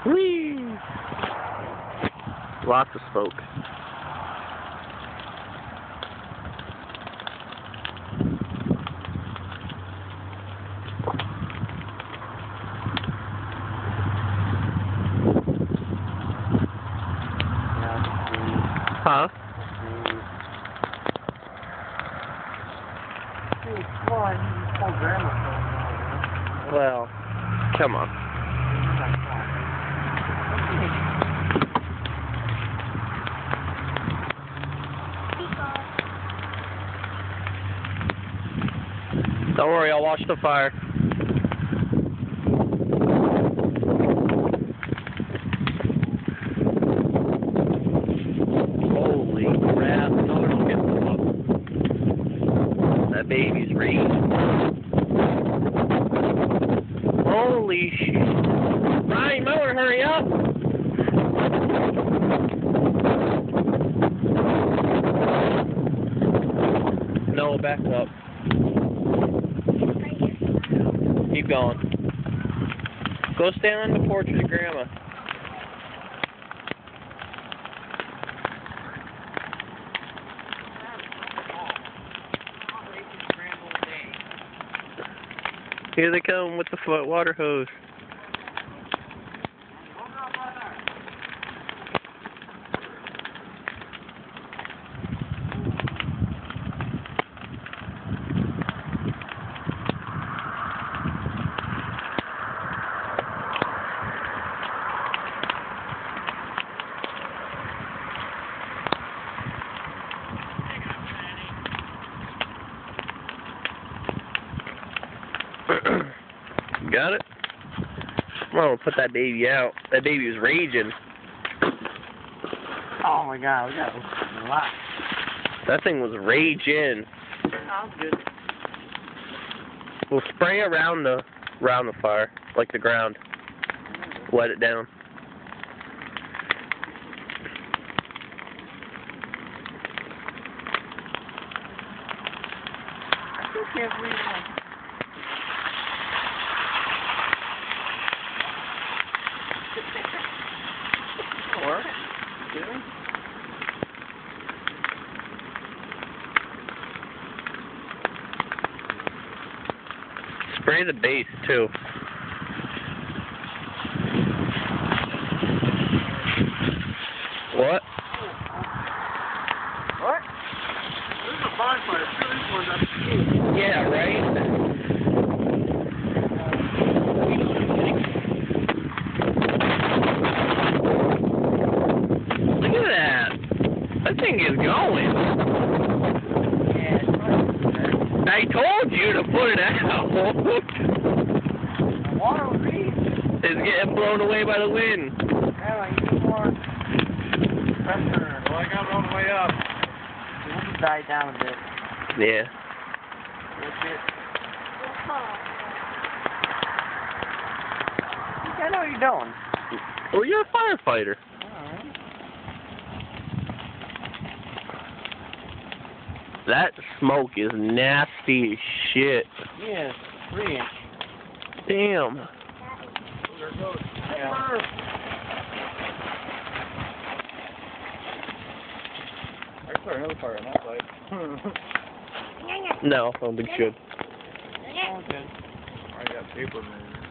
Whee! Lots of smoke. Huh? Well, come on. Don't worry, I'll watch the fire. Holy crap, another skip up. That baby's raging. Holy shit. Ryan, you might want to hurry up. No, back up. Keep going. Go stand on the porch with your grandma. Here they come with the water hose. Got it? I'm gonna put that baby out. That baby was raging. Oh my god, we got a lot. That thing was raging. Sounds good. We'll spray around the fire, like the ground. Let it down. I still can't believe it. Or, Spray the base too. What? what? This is a bonfire. These ones up. Yeah, right? Look at that. That thing is going. Yeah, it's fine. I told you to put it out. The water will reach. It's getting blown away by the wind. Yeah, you need more pressure. Well, I got it all the way up. It will die down a bit. Yeah. That's it. I know what you're doing. Well, you're a firefighter. Alright. That smoke is nasty as shit. Yes, 3-inch. Damn. There it goes. Yeah. I can start another fire on that side. No, I don't think you should. Okay. I got paper, man.